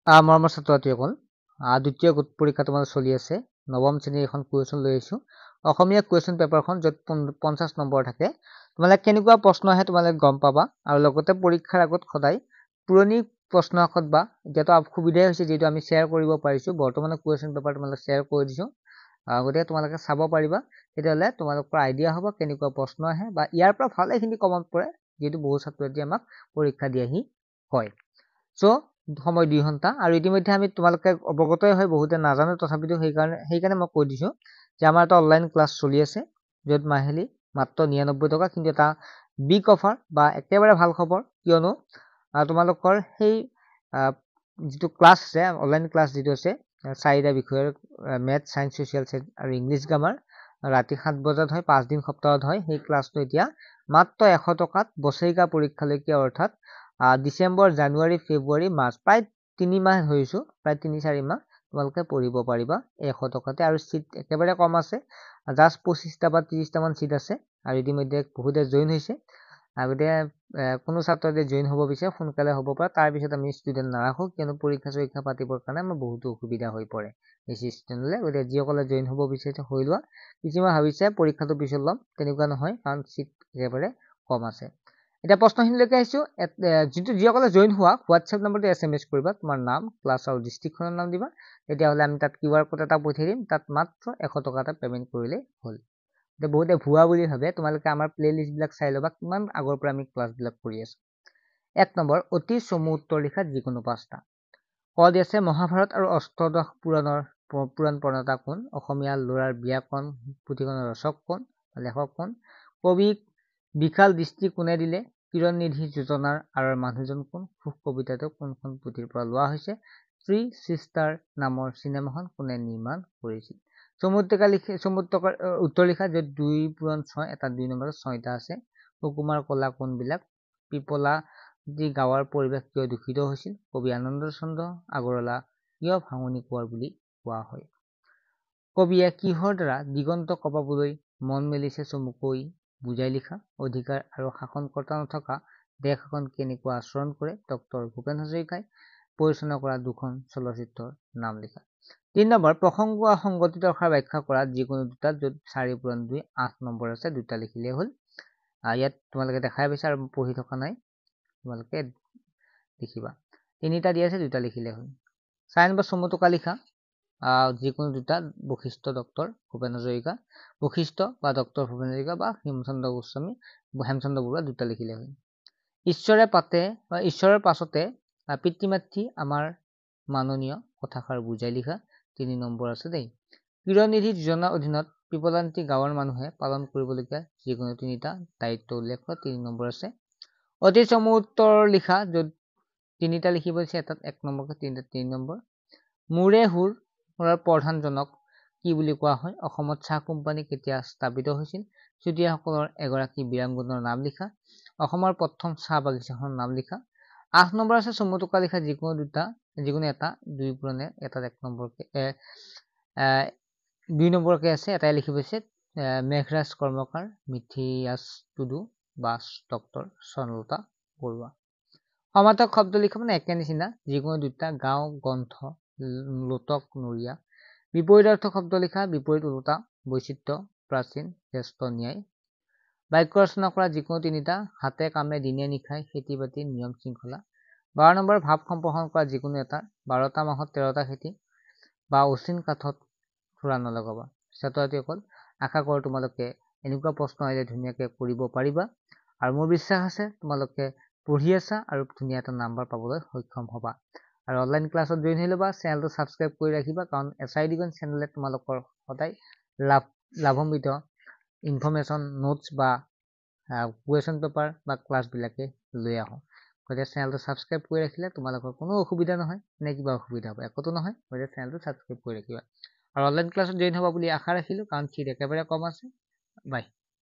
মৰমৰ ছাত্ৰ-ছাত্ৰীসকল, দ্বিতীয় গোট পৰীক্ষা তোমাৰ চলি আছে। নৱম শ্ৰেণীৰ এখন কুৱেশ্যন লৈ আহিছোঁ। অসমীয়া কুৱেশ্যন পেপাৰখন য'ত 50 নম্বৰ থাকে। তোমালোকে কেনেকুৱা প্ৰশ্ন আহে তোমালোকে গম পাবা, আৰু লগতে পৰীক্ষাৰ আগত সদায় পুৰণি প্ৰশ্ন কাকত বা এতিয়াতো সুবিধাই হৈছে যিহেতু আমি শ্বেয়াৰ কৰিব পাৰিছোঁ। বৰ্তমানৰ কুৱেশ্যন পেপাৰ তোমালোকে শ্বেয়াৰ কৰি দিছোঁ। গতিকে তোমালোকে চাব পাৰিবা, তেতিয়াহ'লে তোমালোকৰ আইডিয়া হ'ব কেনেকুৱা প্ৰশ্ন আহে, বা ইয়াৰ পৰা ভালেখিনি কমন পৰে যিহেতু বহু ছাত্ৰ-ছাত্ৰীয়ে আমাক পৰীক্ষা দিয়াহি হয়। চ' সময় 2 ঘণ্টা, আৰু ইতিমধ্যে আমি তোমালোকে অৱগতই হয়, বহুতে নাজানে তথাপিতো সেইকাৰণে মই কৈ দিছোঁ যে আমাৰ এটা অনলাইন ক্লাছ চলি আছে, য'ত মাহিলী মাত্ৰ 99 টকা, কিন্তু এটা বিগ অফাৰ বা একেবাৰে ভাল খবৰ, কিয়নো তোমালোকৰ সেই যিটো ক্লাছ আছে, অনলাইন ক্লাছ যিটো আছে 4টা বিষয়ৰ মেথছ, ছায়েন্স, ছ'চিয়েল ছায়েন্স আৰু ইংলিছ গ্ৰামাৰ, ৰাতি 7 বজাত হয়, 5 দিন সপ্তাহত হয়। সেই ক্লাছটো এতিয়া মাত্ৰ 100 টকাত বছৰিকা পৰীক্ষালৈকে, অৰ্থাৎ ডিচেম্বৰ, জানুৱাৰী, ফেব্ৰুৱাৰী, মাৰ্চ, প্ৰায় 3 মাহ ধৰিছোঁ, প্ৰায় 3-4 মাহ তোমালোকে পঢ়িব পাৰিবা 100 টকাতে। আৰু চিট একেবাৰে কম আছে, জাষ্ট 25টা বা 30টামান চিট আছে, আৰু ইতিমধ্যে বহুতে জইন হৈছে। গতিকে কোনো ছাত্ৰই জইন হ'ব বিচাৰে সোনকালে হ'ব পাৰে, তাৰপিছত আমি ষ্টুডেণ্ট নাৰাখোঁ, কিয়নো পৰীক্ষা পাতিবৰ কাৰণে আমাৰ বহুতো অসুবিধা হৈ পৰে এই ছিষ্টেমলৈ। গতিকে যিসকলে জইন হ'ব বিচাৰিছে হৈ লোৱা। কিছুমান ভাবিছে পৰীক্ষাটো পিছত ল'ম, তেনেকুৱা নহয়, কাৰণ চিট একেবাৰে কম আছে। এতিয়া প্ৰশ্নখিনিলৈকে আহিছোঁ। যিসকলে জইন হোৱা, হোৱাটছএপ নম্বৰটো SMS কৰিবা, তোমাৰ নাম, ক্লাছ আৰু ডিষ্ট্ৰিক্টখনৰ নাম দিবা, তেতিয়াহ'লে আমি তাত QR কোড এটা পঠিয়াই দিম, তাত মাত্ৰ 100 টকা এটা পে'মেণ্ট কৰিলেই হ'ল। এতিয়া বহুতে ভুৱা বুলি ভাবে, তোমালোকে আমাৰ প্লেলিষ্টবিলাক চাই ল'বা, কিমান আগৰ পৰা আমি ক্লাছবিলাক কৰি আছোঁ। 1 নম্বৰ, অতি চমু উত্তৰ লিখা যিকোনো 5টা। ক দি আছে, মহাভাৰত আৰু অষ্টাদশ পুৰাণ প্ৰণেতা কোন? অসমীয়া ল'ৰাৰ ব্যাকৰণ পুথিখনৰ ৰচক কোন? লেখক কোন? কবিক বিশাল দৃষ্টি কোনে দিলে? কিৰণ নিধি যোজনাৰ আঁৰৰ মানুহজন কোন? সুখ কবিতাটো কোনখন পুথিৰ পৰা লোৱা হৈছে? থ্ৰী ছিষ্টাৰ নামৰ চিনেমাখন কোনে নিৰ্মাণ কৰিছিল? উত্তৰ লিখা, য'ত 2 পূৰণ 6, এটা 2 নম্বৰত 6টা আছে। সুকুমাৰ কলা কোনবিলাক? পিপলা যি গাঁৱৰ পৰিৱেশ কিয় দূষিত হৈছিল? কবি আনন্দ চন্দ্ৰ আগৰৱালা কিয় ভাঙনি কোঁৱৰ বুলি কোৱা হয়? কবিয়ে কিহৰ দ্বাৰা দিগন্ত কপাবলৈ মন মেলিছে চমুকৈ বুজাই লিখা? অধিকাৰ আৰু শাসনকৰ্তা নথকা দেশ এখন কেনেকুৱা আচৰণ কৰে? ডক্টৰ ভূপেন হাজৰিকাই পৰিচালনা কৰা 2খন চলচ্চিত্ৰৰ নাম লিখা। 3 নম্বৰ, প্ৰসংগ সংগঠিত আখৰ ব্যাখ্যা কৰা যিকোনো 2টা, য'ত 4 পূৰণ 2 8 নম্বৰ আছে, 2টা লিখিলেই হ'ল। ইয়াত তোমালোকে দেখাই পাইছা আৰু পঢ়ি থকা নাই, তোমালোকে লিখিবা। 3টা দিয়া আছে, 2টা লিখিলেই হ'ল। 4 নম্বৰ, চমু টোকা লিখা যিকোনো 2টা, বশিষ্ঠ ডক্টৰ ভূপেন হাজৰিকা, বশিষ্ঠ বা ডক্টৰ ভূপেন হাজৰিকা বা হেমচন্দ্ৰ বৰুৱা, 2টা লিখিলে হয়। ঈশ্বৰৰ পাছতে পিতৃ-মাতৃ আমাৰ মাননীয় কথাষাৰ বুজাই লিখা, 3 নম্বৰ আছে দেই। কিৰণ নিধি যোজনাৰ অধীনত পিপলান্তি গাঁৱৰ মানুহে পালন কৰিবলগীয়া যিকোনো 3টা দায়িত্ব উল্লেখ কৰা, 3 নম্বৰ আছে। অতি চমু উত্তৰ লিখা, য'ত 3টা লিখিব দিছে, এটাত 1 নম্বৰকে 3টাত 3 নম্বৰ। মূৰে সুৰৰ প্ৰধানজনক কি বুলি কোৱা হয়? অসমত চাহ কোম্পানী কেতিয়া স্থাপিত হৈছিল? চুতীয়াসকলৰ এগৰাকী বীৰাংগনাৰ নাম লিখা। অসমৰ প্ৰথম চাহ বাগিচাখনৰ নাম লিখা। 8 নম্বৰ আছে, চমু টোকা লিখা যিকোনো এটা, 2 পূৰণে এটাত 1 নম্বৰকে 2 নম্বৰকে আছে, এটাই লিখিব দিছে। মেঘৰাজ কৰ্মকাৰ, মিথিয়াছ টুডু বা ডক্টৰ স্বৰ্ণলতা বৰুৱা। সমাৰ্থক শব্দ লিখা মানে একে নিচিনা, যিকোনো 2টা, গাঁও, গ্ৰন্থ, লোটক, নৰীয়া। বিপৰীতাৰ্থক শব্দ লিখা, বিপৰীত, ওলোটা, বৈচিত্ৰ্য, প্ৰাচীন, জ্যেষ্ঠ, ন্যায়। বাক্য ৰচনা কৰা যিকোনো 3টা, হাতে কামে দিনে নিশাই খেতি বাতি, নিয়ম শৃংখলা। 12 নম্বৰ, ভাৱ সম্প্ৰসাৰণ কৰা যিকোনো এটা, 12টা মাহত 13টা খেতি বা অচিন কাঠত থোৰা নলগাবা। ছাত্ৰ-ছাত্ৰীসকল, আশা কৰোঁ তোমালোকে এনেকুৱা প্ৰশ্ন আহিলে ধুনীয়াকৈ কৰিব পাৰিবা, আৰু মোৰ বিশ্বাস আছে তোমালোকে পঢ়ি আছা আৰু ধুনীয়া এটা নাম্বাৰ পাবলৈ সক্ষম হ'বা। আৰু অনলাইন ক্লাছত জইন হৈ ল'বা, চেনেলটো ছাবস্ক্ৰাইব কৰি ৰাখিবা, কাৰণ SID চেনেলে তোমালোকৰ সদায় লাভান্বিত ইনফৰ্মেশ্যন, নোটছ বা কুৱেশ্যন পেপাৰ বা ক্লাছবিলাকে লৈ আহোঁ। গতিকে চেনেলটো ছাবস্ক্ৰাইব কৰি ৰাখিলে তোমালোকৰ কোনো অসুবিধা নহয়, নে কিবা অসুবিধা হ'ব? একোতো নহয়। গতিকে চেনেলটো ছাবস্ক্ৰাইব কৰি ৰাখিবা, আৰু অনলাইন ক্লাছত জইন হ'বা বুলি আশা ৰাখিলোঁ, কাৰণ চিট একেবাৰে কম আছে। বাই।